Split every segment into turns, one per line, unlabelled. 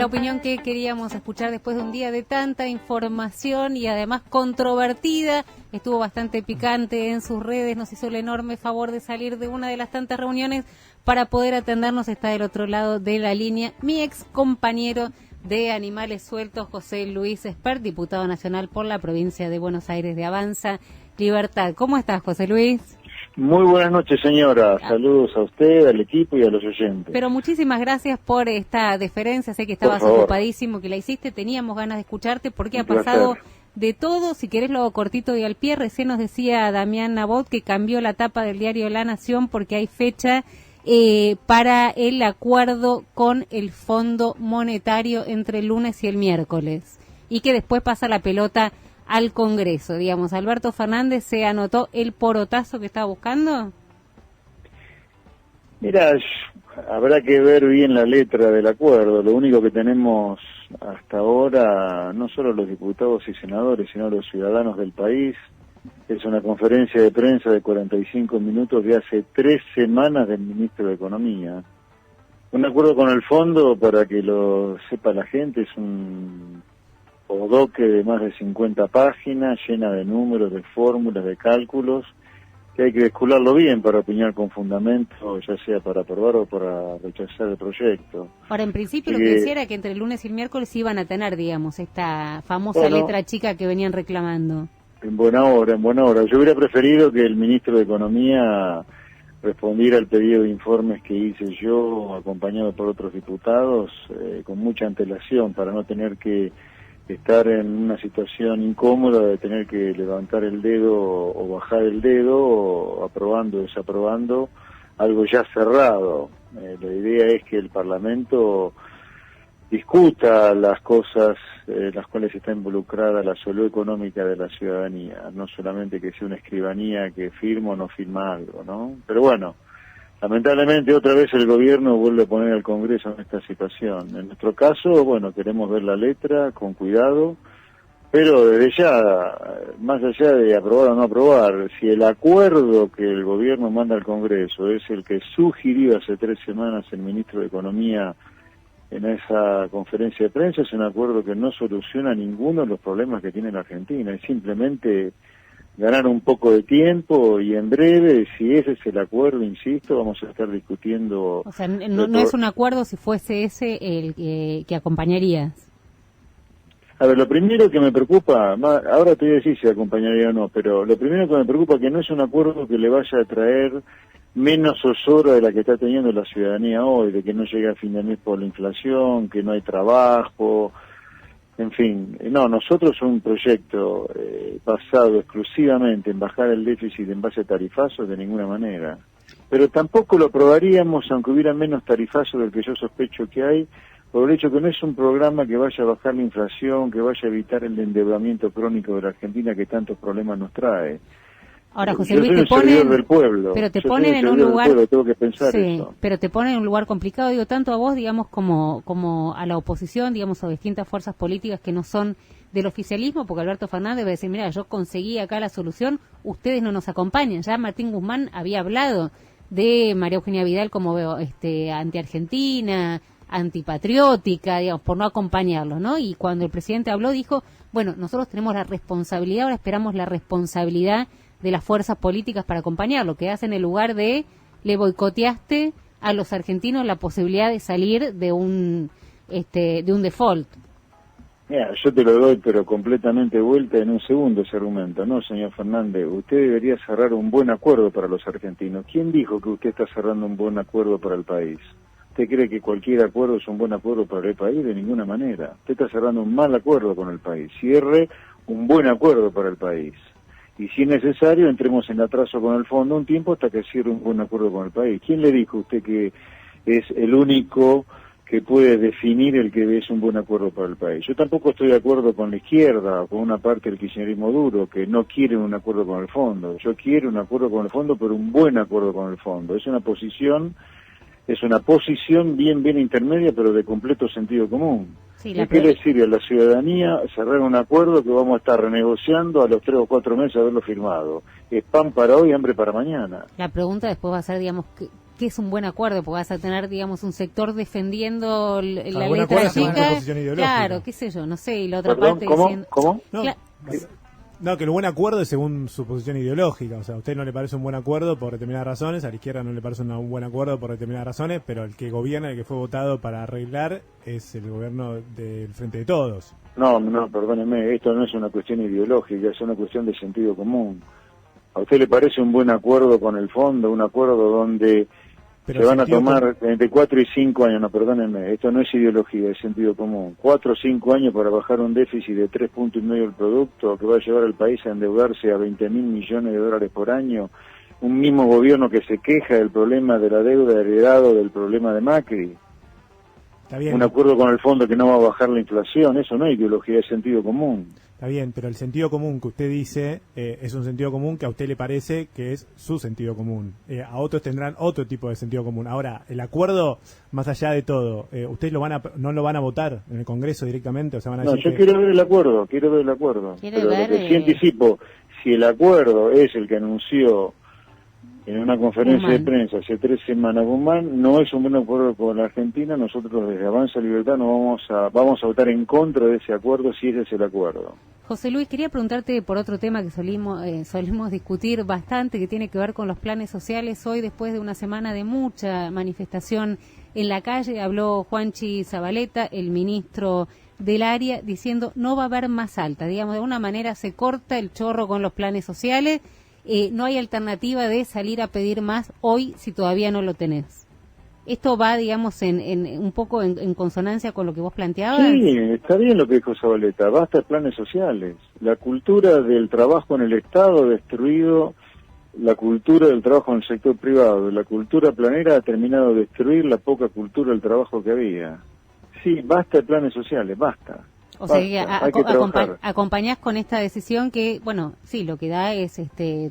la opinión que queríamos escuchar después de un día de tanta información y además controvertida. Estuvo bastante picante en sus redes, nos hizo el enorme favor de salir de una de las tantas reuniones para poder atendernos. Está del otro lado de la línea mi ex compañero de Animales Sueltos, José Luis Espert, diputado nacional por la provincia de Buenos Aires de Avanza Libertad. ¿Cómo estás, José Luis?
Muy buenas noches, señora. Saludos a usted, al equipo y a los oyentes.
Pero muchísimas gracias por esta deferencia. Sé que estabas ocupadísimo, que la hiciste. Teníamos ganas de escucharte porque ha pasado de todo. Si querés lo hago cortito y al pie. Recién nos decía Damián Nabot que cambió la tapa del diario La Nación porque hay fecha para el acuerdo con el Fondo Monetario entre el lunes y el miércoles. Y que después pasa la pelota al Congreso, digamos. ¿Alberto Fernández se anotó el porotazo que estaba buscando?
Mira, habrá que ver bien la letra del acuerdo. Lo único que tenemos hasta ahora, no solo los diputados y senadores, sino los ciudadanos del país, es una conferencia de prensa de 45 minutos de hace 3 semanas del ministro de Economía. Un acuerdo con el fondo, para que lo sepa la gente, es un bodoque de más de 50 páginas, llena de números, de fórmulas, de cálculos, que hay que descularlo bien para opinar con fundamento, ya sea para aprobar o para rechazar el proyecto.
Ahora, en principio lo que decía era que entre el lunes y el miércoles iban a tener, digamos, esta famosa letra chica que venían reclamando.
En buena hora, en buena hora. Yo hubiera preferido que el ministro de Economía respondiera al pedido de informes que hice yo, acompañado por otros diputados, con mucha antelación, para no tener que estar en una situación incómoda de tener que levantar el dedo o bajar el dedo, o aprobando o desaprobando algo ya cerrado. La idea es que el Parlamento discuta las cosas en las cuales está involucrada la salud económica de la ciudadanía, no solamente que sea una escribanía que firma o no firma algo, ¿no? Pero bueno, lamentablemente otra vez el gobierno vuelve a poner al Congreso en esta situación. En nuestro caso, bueno, queremos ver la letra con cuidado, pero desde ya, más allá de aprobar o no aprobar, si el acuerdo que el gobierno manda al Congreso es el que sugirió hace 3 semanas el ministro de Economía en esa conferencia de prensa, es un acuerdo que no soluciona ninguno de los problemas que tiene la Argentina, es simplemente ganar un poco de tiempo y en breve, si ese es el acuerdo, insisto, vamos a estar discutiendo.
O sea, no es un acuerdo si fuese ese el que acompañarías.
A ver, lo primero que me preocupa, ahora te voy a decir si acompañaría o no, pero lo primero que me preocupa es que no es un acuerdo que le vaya a traer menos zozobra de la que está teniendo la ciudadanía hoy, de que no llega a fin de mes por la inflación, que no hay trabajo. En fin, no, nosotros un proyecto basado exclusivamente en bajar el déficit en base a tarifazos de ninguna manera. Pero tampoco lo aprobaríamos aunque hubiera menos tarifazos del que yo sospecho que hay, por el hecho que no es un programa que vaya a bajar la inflación, que vaya a evitar el endeudamiento crónico de la Argentina que tantos problemas nos trae.
Ahora, José Luis, te ponen,
del pueblo.
pero te ponen en un lugar,
pueblo, tengo que pensar
sí,
eso.
Pero te ponen en un lugar complicado, digo, tanto a vos, digamos, como a la oposición, digamos, a distintas fuerzas políticas que no son del oficialismo, porque Alberto Fernández va a decir, mira, yo conseguí acá la solución, ustedes no nos acompañan. Ya Martín Guzmán había hablado de María Eugenia Vidal como anti-argentina, antipatriótica, digamos, por no acompañarlos, ¿no? Y cuando el presidente habló, dijo, bueno, nosotros tenemos la responsabilidad, ahora esperamos la responsabilidad de las fuerzas políticas para acompañarlo, que hacen en lugar de le boicoteaste a los argentinos la posibilidad de salir de un default.
Mira, yo te lo doy, pero completamente vuelta en un segundo ese argumento. No, señor Fernández, usted debería cerrar un buen acuerdo para los argentinos. ¿Quién dijo que usted está cerrando un buen acuerdo para el país? ¿Usted cree que cualquier acuerdo es un buen acuerdo para el país? De ninguna manera. Usted está cerrando un mal acuerdo con el país. Cierre un buen acuerdo para el país. Y si es necesario, entremos en atraso con el fondo un tiempo hasta que cierre un buen acuerdo con el país. ¿Quién le dijo a usted que es el único que puede definir el que es un buen acuerdo para el país? Yo tampoco estoy de acuerdo con la izquierda o con una parte del kirchnerismo duro que no quiere un acuerdo con el fondo. Yo quiero un acuerdo con el fondo, pero un buen acuerdo con el fondo. Es una posición bien intermedia, pero de completo sentido común.
Sí,
¿De qué le sirve a la ciudadanía cerrar un acuerdo que vamos a estar renegociando a los 3 o 4 meses de haberlo firmado? Es pan para hoy, hambre para mañana.
La pregunta después va a ser, digamos, ¿qué qué es un buen acuerdo, porque vas a tener, digamos, un sector defendiendo la
buen
letra
acuerdo es una
chica,
posición ideológica.
claro, qué sé yo, no sé, y la otra
Perdón,
parte
¿cómo?
diciendo...
¿Cómo?
No, que el buen acuerdo es según su posición ideológica. O sea, a usted no le parece un buen acuerdo por determinadas razones, a la izquierda no le parece un buen acuerdo por determinadas razones, pero el que gobierna, el que fue votado para arreglar, es el gobierno del Frente de Todos.
No, perdóneme, esto no es una cuestión ideológica, es una cuestión de sentido común. ¿A usted le parece un buen acuerdo con el fondo, un acuerdo donde
Pero
se van a tomar entre 4 y 5 años? No, perdónenme, esto no es ideología, es sentido común. 4 o 5 años para bajar un déficit de 3,5 puntos del producto que va a llevar al país a endeudarse a 20.000 millones de dólares por año. Un mismo gobierno que se queja del problema de la deuda heredado del problema de Macri.
Está bien.
Un acuerdo con el fondo que no va a bajar la inflación, eso no es ideología, es sentido común.
Está bien, pero el sentido común que usted dice es un sentido común que a usted le parece que es su sentido común. A otros tendrán otro tipo de sentido común. Ahora, el acuerdo, más allá de todo, ¿ustedes no lo van a votar en el Congreso directamente? O sea, van a
No,
decir
yo quiero ver el acuerdo. Pero
ver,
lo que sí anticipo, si el acuerdo es el que anunció en una conferencia de prensa hace 3 semanas Guzmán, no es un buen acuerdo con la Argentina. Nosotros desde Avanza Libertad no vamos a votar en contra de ese acuerdo si ese es el acuerdo.
José Luis, quería preguntarte por otro tema que solemos discutir bastante, que tiene que ver con los planes sociales. Hoy, después de una semana de mucha manifestación en la calle, habló Juanchi Zabaleta, el ministro del área, diciendo no va a haber más alta. Digamos, de alguna manera se corta el chorro con los planes sociales. No hay alternativa de salir a pedir más hoy si todavía no lo tenés. ¿Esto va, digamos, un poco en consonancia con lo que vos planteabas?
Sí, está bien lo que dijo Zabaleta, basta de planes sociales. La cultura del trabajo en el Estado ha destruido la cultura del trabajo en el sector privado. La cultura planera ha terminado de destruir la poca cultura del trabajo que había. Sí, basta de planes sociales, basta.
O sea, acompañás con esta decisión que, bueno, sí, lo que da es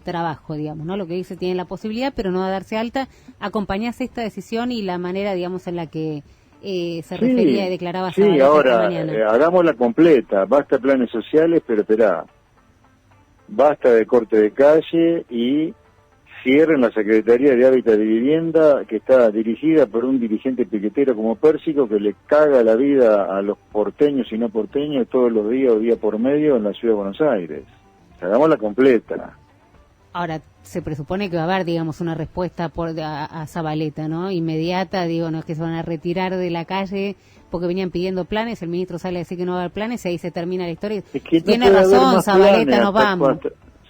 trabajo, digamos, ¿no? Lo que dice tiene la posibilidad, pero no va a darse alta. Acompañás esta decisión y la manera, digamos, en la que se refería y declaraba
Sí, ahora,
mañana.
hagámosla completa. Basta de planes sociales, pero esperá. Basta de corte de calle y cierren la Secretaría de Hábitat y Vivienda, que está dirigida por un dirigente piquetero como Pérsico, que le caga la vida a los porteños y no porteños todos los días o día por medio en la Ciudad de Buenos Aires. Hagámosla completa.
Ahora, se presupone que va a haber, digamos, una respuesta a Zabaleta, ¿no? Inmediata, digo, no es que se van a retirar de la calle porque venían pidiendo planes, el ministro sale a decir que no va a haber planes y ahí se termina la historia.
Es que
tiene razón, Zabaleta, nos vamos.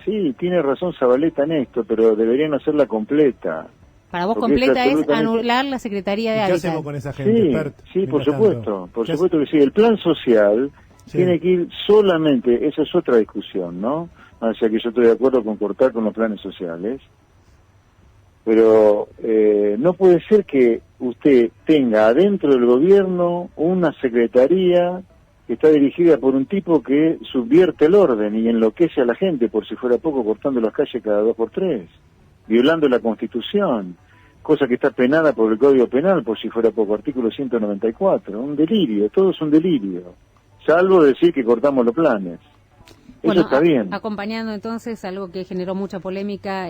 Sí, tiene razón Zabaleta en esto, pero deberían hacerla completa.
Para vos completa es anular la Secretaría de Hábitat.
¿Qué hacemos con esa gente?
Sí, por supuesto que sí. El plan social tiene que ir solamente, esa es otra discusión, ¿no? O sea que yo estoy de acuerdo con cortar con los planes sociales, pero no puede ser que usted tenga adentro del gobierno una secretaría que está dirigida por un tipo que subvierte el orden y enloquece a la gente, por si fuera poco, cortando las calles cada 2x3, violando la Constitución, cosa que está penada por el Código Penal, por si fuera poco, artículo 194, un delirio, todo es un delirio, salvo decir que cortamos los planes. Eso está bien.
Acompañando entonces algo que generó mucha polémica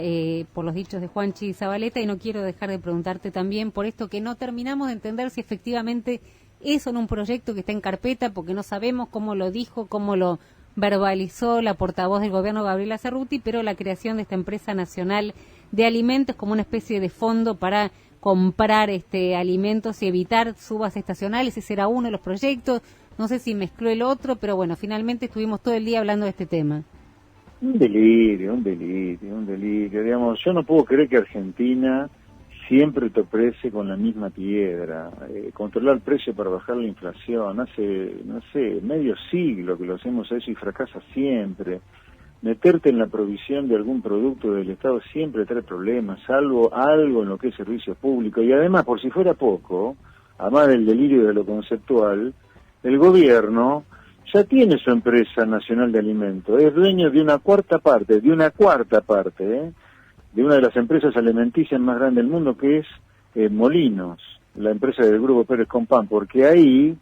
por los dichos de Juanchi Zabaleta, y no quiero dejar de preguntarte también por esto que no terminamos de entender si efectivamente es un proyecto que está en carpeta, porque no sabemos cómo lo dijo, cómo lo verbalizó la portavoz del gobierno, Gabriela Cerruti, pero la creación de esta empresa nacional de alimentos como una especie de fondo para comprar alimentos y evitar subas estacionales. Ese era uno de los proyectos. No sé si mezcló el otro, pero bueno, finalmente estuvimos todo el día hablando de este tema.
Un delirio. Digamos, yo no puedo creer que Argentina siempre tropece con la misma piedra. Controlar el precio para bajar la inflación. Hace, no sé, medio siglo que lo hacemos eso y fracasa siempre. Meterte en la provisión de algún producto del Estado siempre trae problemas, salvo algo en lo que es servicio público. Y además, por si fuera poco, además del delirio de lo conceptual, el gobierno ya tiene su empresa nacional de alimentos, es dueño de una cuarta parte, de una de las empresas alimenticias más grandes del mundo, que es Molinos, la empresa del Grupo Pérez Compán, porque ahí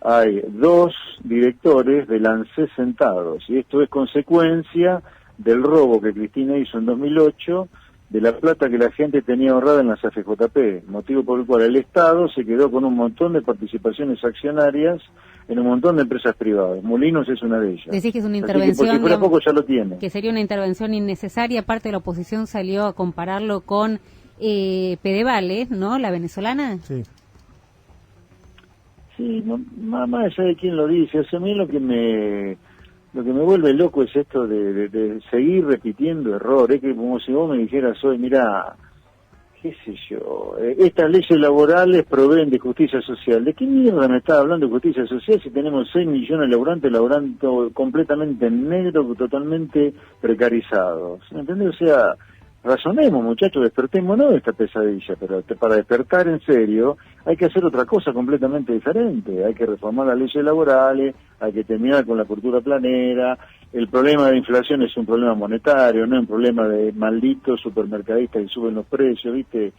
hay 2 directores del ANSES sentados, y esto es consecuencia del robo que Cristina hizo en 2008 de la plata que la gente tenía ahorrada en las AFJP, motivo por el cual el Estado se quedó con un montón de participaciones accionarias en un montón de empresas privadas. Molinos es una de ellas.
Decís que es una
Así
intervención,
que por si fuera poco ya lo tiene.
Que sería una intervención innecesaria. Parte de la oposición salió a compararlo con Pedevale, ¿no? La venezolana.
Sí.
Sí, mamá, ¿sabe quién lo dice? O sea, a mí lo que me vuelve loco es esto de seguir repitiendo errores, que como si vos me dijeras hoy, mira, qué sé yo, estas leyes laborales proveen de justicia social. ¿De qué mierda me estás hablando de justicia social si tenemos 6 millones de laburantes laburando completamente en negro, totalmente precarizados? ¿Me entendés? O sea, razonemos, muchachos, despertémonos de esta pesadilla, pero para despertar en serio hay que hacer otra cosa completamente diferente. Hay que reformar las leyes laborales, hay que terminar con la cultura planera. El problema de inflación es un problema monetario, no es un problema de malditos supermercadistas que suben los precios, ¿viste?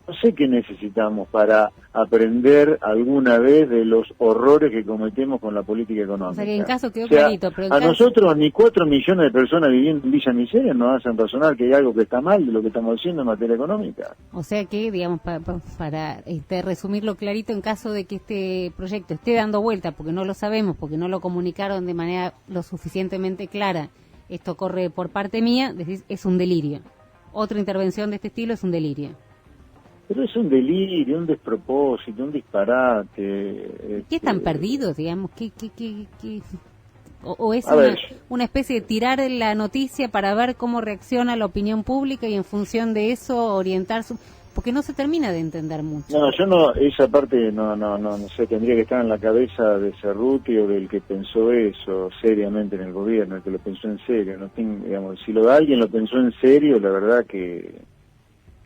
No sé qué necesitamos para aprender alguna vez de los horrores que cometemos con la política económica.
O sea, que en caso quedó clarito, pero
nosotros ni 4 millones de personas viviendo en Villa Miseria nos hacen razonar que hay algo que está mal de lo que estamos haciendo en materia económica.
O sea que, digamos, para resumirlo clarito, en caso de que este proyecto esté dando vuelta, porque no lo sabemos, porque no lo comunicaron de manera lo suficientemente clara, esto corre por parte mía, decís, es un delirio. Otra intervención de este estilo es un delirio.
Pero es un delirio, un despropósito, un disparate.
¿Qué están perdidos, digamos? ¿Qué? ¿O es una especie de tirar la noticia para ver cómo reacciona la opinión pública y en función de eso orientar su... Porque no se termina de entender mucho.
No, yo no, esa parte no sé, tendría que estar en la cabeza de Cerruti o del que pensó eso seriamente en el gobierno, el que lo pensó en serio. No tengo, digamos, si alguien lo pensó en serio, la verdad que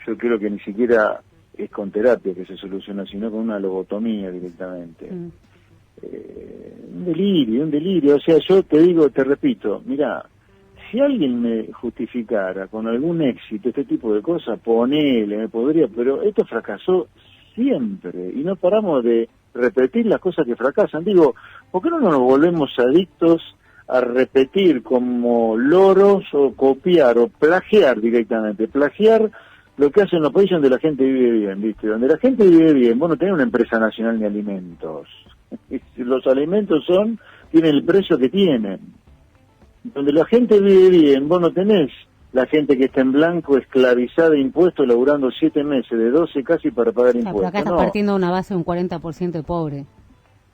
yo creo que ni siquiera es con terapia que se soluciona, sino con una lobotomía directamente. Un delirio. O sea, yo te repito, mira, si alguien me justificara con algún éxito este tipo de cosas, me podría, pero esto fracasó siempre y no paramos de repetir las cosas que fracasan. Digo, ¿por qué no nos volvemos adictos a repetir como loros o copiar o plagiar directamente? Plagiar lo que hacen los países donde la gente vive bien, ¿viste? Donde la gente vive bien, vos no tenés una empresa nacional de alimentos. Los alimentos tienen el precio que tienen. Donde la gente vive bien, vos no tenés la gente que está en blanco, esclavizada de impuestos, laburando 7 meses, de 12 casi para pagar impuestos.
Pero acá está partiendo de una base de un 40% de pobre.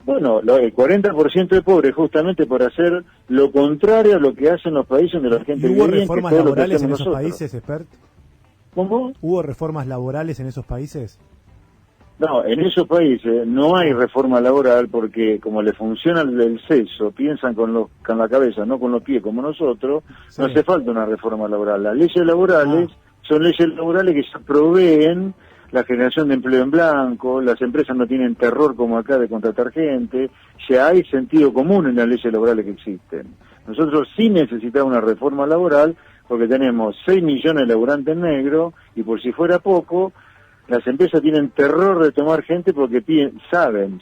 Bueno, el 40% de pobre justamente por hacer lo contrario a lo que hacen los países donde la gente vive bien.
¿Hubo reformas laborales en esos países, Expert?
¿Cómo?
¿Hubo reformas laborales en esos países?
No, en esos países no hay reforma laboral porque como le funciona el seso, piensan con la cabeza, no con los pies como nosotros, sí. No hace falta una reforma laboral. Las leyes laborales son leyes laborales que ya proveen la generación de empleo en blanco, las empresas no tienen terror como acá de contratar gente, ya hay sentido común en las leyes laborales que existen. Nosotros sí necesitamos una reforma laboral porque tenemos 6 millones de laburantes negros y por si fuera poco, las empresas tienen terror de tomar gente porque saben,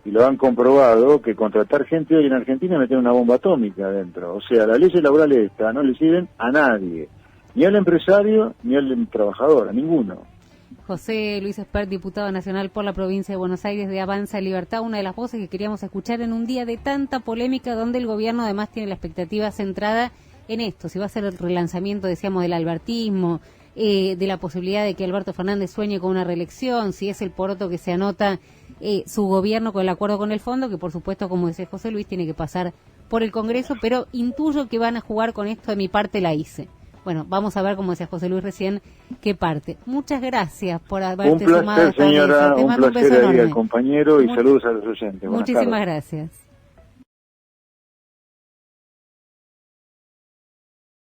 y lo han comprobado, que contratar gente hoy en Argentina es meter una bomba atómica adentro. O sea, las leyes laborales estas no le sirven a nadie, ni al empresario ni al trabajador, a ninguno.
José Luis Expert, diputado nacional por la provincia de Buenos Aires de Avanza Libertad, una de las voces que queríamos escuchar en un día de tanta polémica donde el gobierno además tiene la expectativa centrada en esto, si va a ser el relanzamiento, decíamos, del albertismo, de la posibilidad de que Alberto Fernández sueñe con una reelección, si es el poroto que se anota su gobierno con el acuerdo con el fondo, que por supuesto, como decía José Luis, tiene que pasar por el Congreso, pero intuyo que van a jugar con esto, de mi parte la hice. Bueno, vamos a ver, como decía José Luis recién, qué parte. Muchas gracias por haberte sumado a esta mesa.
Te mando un placer, señora, un placer ahí al compañero y saludos a los oyentes.
Muchísimas gracias.